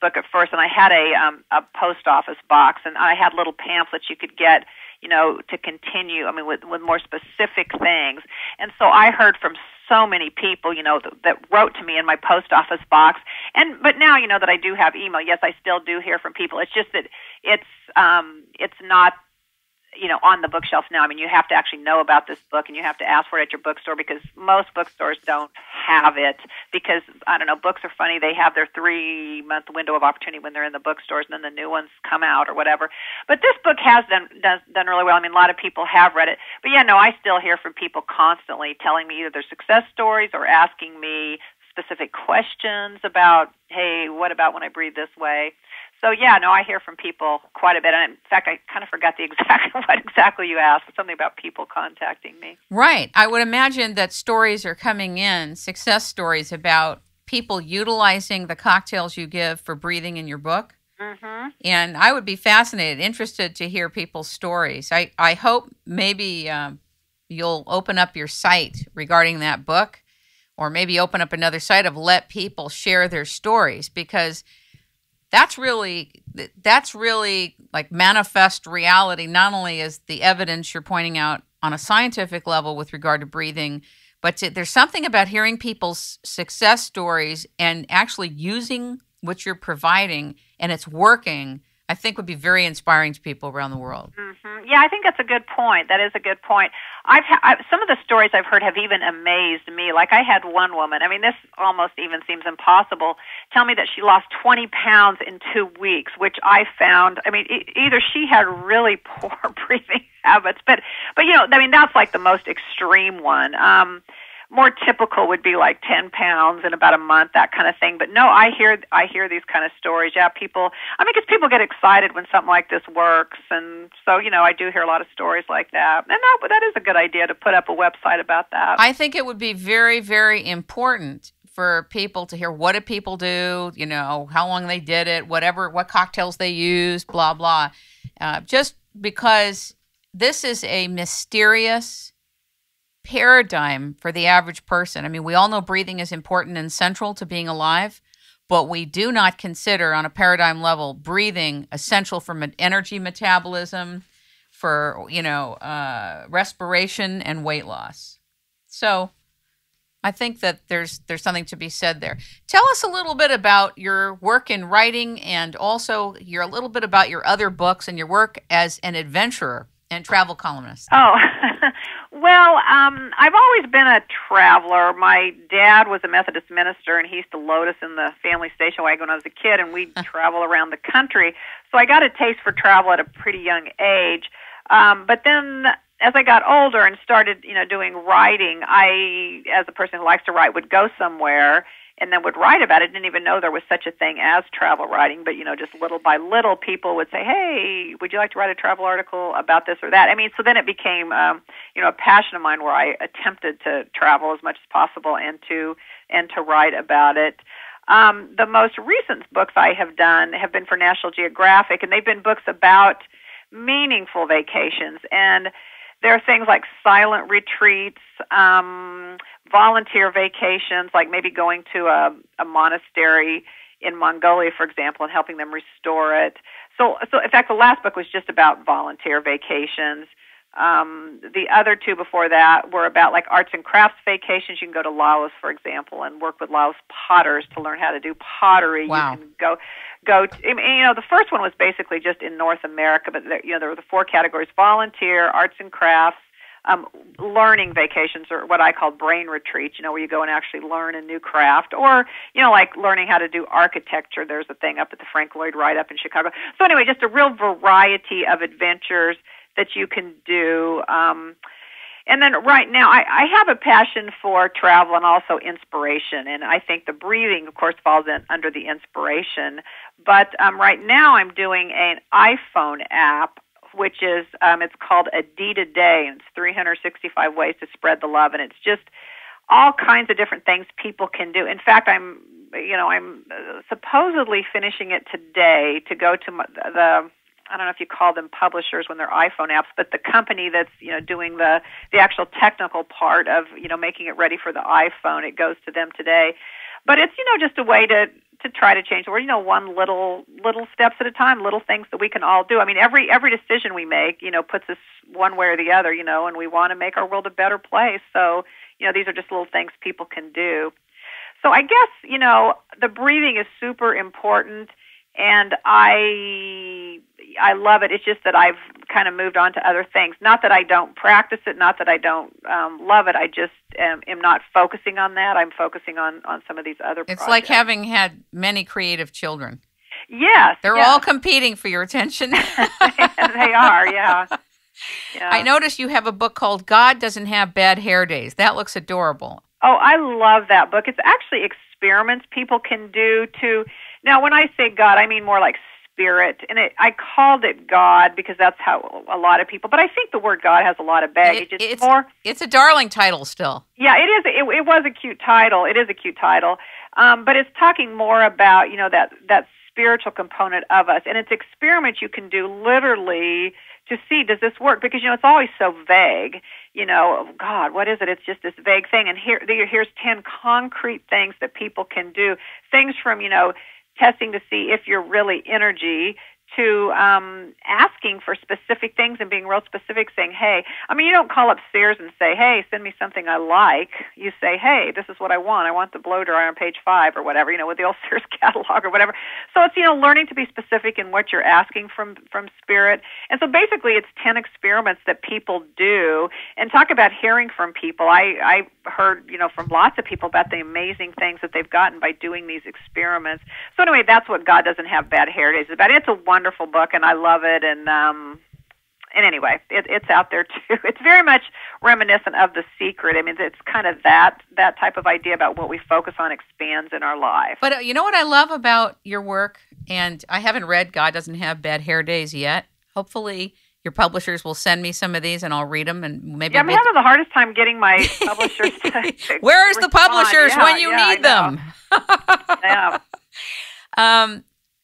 book at first, and I had a post office box, and I had little pamphlets you could get, to continue, with more specific things. And so I heard from so many people, that wrote to me in my post office box. But now, that I do have email, yes, I still do hear from people. It's just that it's not, on the bookshelf now. You have to actually know about this book, and you have to ask for it at your bookstore, because most bookstores don't have it, because, books are funny. They have their 3-month window of opportunity when they're in the bookstores, and then the new ones come out or whatever. But this book has done really well. A lot of people have read it. But I still hear from people constantly telling me either their success stories or asking me specific questions about, hey, what about when I breathe this way? So, I hear from people quite a bit. And in fact, I kind of forgot what exactly you asked. Something about people contacting me. Right. I would imagine that stories are coming in, success stories about people utilizing the cocktails you give for breathing in your book. Mm-hmm. And I would be interested to hear people's stories. I hope maybe you'll open up your site regarding that book, or maybe open up another site of let people share their stories, because that's really like manifest reality. Not only is the evidence you're pointing out on a scientific level with regard to breathing, but there's something about hearing people's success stories and actually using what you're providing and it's working, I think would be very inspiring to people around the world. Mm-hmm. Yeah, I think that's a good point. That is a good point. Some of the stories I've heard have even amazed me. Like I had one woman, this almost even seems impossible, tell me that she lost 20 pounds in 2 weeks, which I found, either she had really poor breathing habits, but that's like the most extreme one. More typical would be like 10 pounds in about a month, that kind of thing. But no, I hear these kind of stories. Yeah, people, because people get excited when something like this works. And so, I do hear a lot of stories like that. And that is a good idea to put up a website about that. I think it would be very, very important for people to hear what did people do, how long they did it, what cocktails they used, blah, blah. Just because this is a mysterious paradigm for the average person. We all know breathing is important and central to being alive, but we do not consider on a paradigm level breathing essential for energy metabolism, for, respiration and weight loss. So I think that there's something to be said there. Tell us a little bit about your work in writing, and also a little bit about your other books and your work as an adventurer and travel columnist. Oh, well, I've always been a traveler. My dad was a Methodist minister, and he used to load us in the family station wagon when I was a kid, and we'd travel around the country. So I got a taste for travel at a pretty young age. But then as I got older and started, doing writing, I, as a person who likes to write, would go somewhere and then would write about it. Didn't even know there was such a thing as travel writing, but, just little by little, people would say, hey, would you like to write a travel article about this or that? So then it became, a passion of mine where I attempted to travel as much as possible and to write about it. The most recent books I have done have been for National Geographic, and they've been books about meaningful vacations. And there are things like silent retreats, volunteer vacations, like maybe going to a monastery in Mongolia, for example, and helping them restore it. So in fact, the last book was just about volunteer vacations. The other two before that were about like arts and crafts vacations. You can go to Laos, for example, and work with Laos potters to learn how to do pottery. Wow. You can go the first one was basically just in North America, but there were the 4 categories: volunteer, arts and crafts, learning vacations, or what I call brain retreats, where you go and actually learn a new craft, or, like learning how to do architecture. There's a thing up at the Frank Lloyd Wright up in Chicago. So anyway, just a real variety of adventures that you can do. And then right now, I have a passion for travel and also inspiration, and I think the breathing, of course, falls under the inspiration. But right now I'm doing an iPhone app, which is, it's called A Deed a Day, and it's 365 ways to spread the love, and it's just all kinds of different things people can do. In fact, I'm supposedly finishing it today to go to I don't know if you call them publishers when they're iPhone apps, but the company that's, doing the actual technical part of, making it ready for the iPhone. It goes to them today. But it's, just a way to to try to change the world, one little steps at a time, little things that we can all do. I mean, every decision we make, puts us one way or the other, and we want to make our world a better place. So, these are just little things people can do. So I guess, the breathing is super important, and I love it. It's just that I've kind of moved on to other things. Not that I don't practice it, not that I don't love it. I just am not focusing on that. I'm focusing on some of these other projects. It's like having had many creative children. Yes. They're all competing for your attention. They are, yeah. I noticed you have a book called God Doesn't Have Bad Hair Days. That looks adorable. Oh, I love that book. It's actually experiments people can do to... Now, when I say God, I mean more like spirit. And I called it God because that's how a lot of people... But I think the word God has a lot of baggage. It's a darling title still. Yeah, it is. It was a cute title. It is a cute title. But it's talking more about, that spiritual component of us. And it's experiments you can do literally to see, does this work? Because, it's always so vague. God, what is it? It's just this vague thing. And here's 10 concrete things that people can do. Things from, testing to see if you're really energy, to asking for specific things and being real specific, saying, hey, you don't call up Sears and say, hey, send me something I like. You say, hey, this is what I want. I want the blow dryer on page 5 or whatever, with the old Sears catalog or whatever. So it's, learning to be specific in what you're asking from spirit. And so basically it's 10 experiments that people do. And talk about hearing from people. I heard, from lots of people about the amazing things that they've gotten by doing these experiments. So anyway, that's what God Doesn't Have Bad Hair Days is about. It's a wonderful book, and I love it. And anyway, it's out there too. It's very much reminiscent of The Secret. It's kind of that type of idea about what we focus on expands in our life. But you know what I love about your work, and I haven't read God Doesn't Have Bad Hair Days yet. Hopefully your publishers will send me some of these and I'll read them, and maybe I'm having the hardest time getting my publishers to Where's respond? the publishers when you need them? Yeah.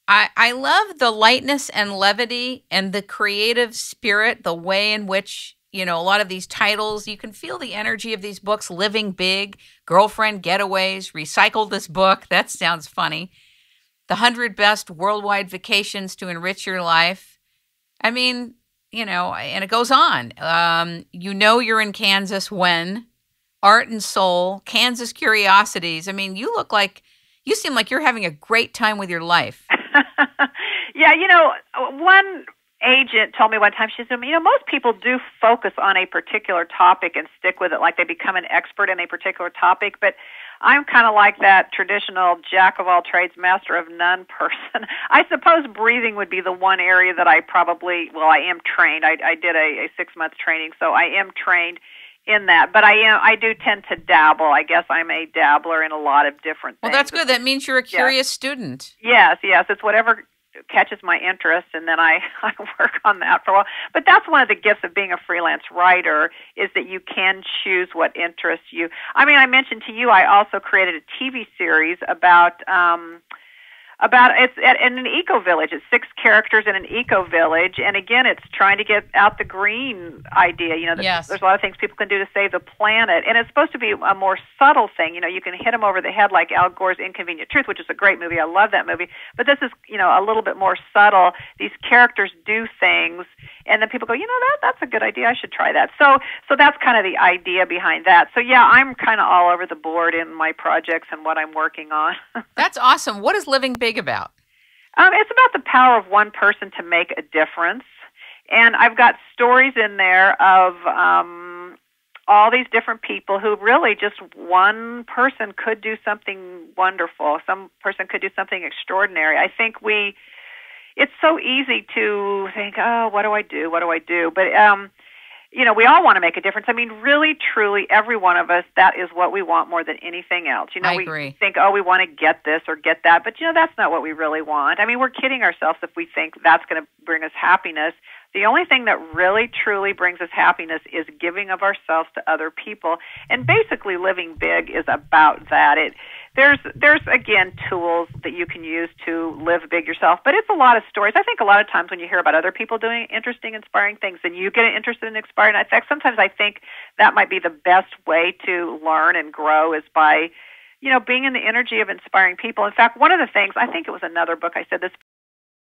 I love the lightness and levity and the creative spirit, the way in which, a lot of these titles, you can feel the energy of these books. Living Big, Girlfriend Getaways, Recycle This Book. That sounds funny. The 100 Best Worldwide Vacations to Enrich Your Life. And it goes on. You're in Kansas when, Art and Soul, Kansas Curiosities. You seem like you're having a great time with your life. Yeah, one agent told me one time, she said, most people do focus on a particular topic and stick with it, like they become an expert in a particular topic, but I'm kind of like that traditional jack of all trades, master of none person. I suppose breathing would be the one area that I am trained. I did a 6-month training, so I am trained in that. But I do tend to dabble. I guess I'm a dabbler in a lot of different things. Well, that's good. That means you're a curious student. Yes. It's whatever catches my interest, and then I work on that for a while. But that's one of the gifts of being a freelance writer, is that you can choose what interests you. I mentioned to you, I also created a TV series about it's in an Ecovillage. It's 6 characters in an Ecovillage, and again, it's trying to get out the green idea. Yes. There's a lot of things people can do to save the planet, and it's supposed to be a more subtle thing. You can hit them over the head like Al Gore's Inconvenient Truth, which is a great movie. I love that movie. But this is, a little bit more subtle. These characters do things, and then people go, that's a good idea. I should try that. So that's kind of the idea behind that. So yeah, I'm kind of all over the board in my projects and what I'm working on. That's awesome. What is Living Big about? It's about the power of one person to make a difference. And I've got stories in there of all these different people who really just one person could do something wonderful. Some person could do something extraordinary. I think it's so easy to think, oh, what do I do? What do I do? But, we all want to make a difference. Really, truly, every one of us, that is what we want more than anything else. I agree. We think, oh, we want to get this or get that, but, that's not what we really want. We're kidding ourselves if we think that's going to bring us happiness. The only thing that really, truly brings us happiness is giving of ourselves to other people. And basically, living big is about that. There's again, tools that you can use to live big yourself, but it's a lot of stories. I think a lot of times when you hear about other people doing interesting, inspiring things, then you get interested in inspiring. In fact, sometimes I think that might be the best way to learn and grow, is by being in the energy of inspiring people. In fact, one of the things, I think it was another book I said this,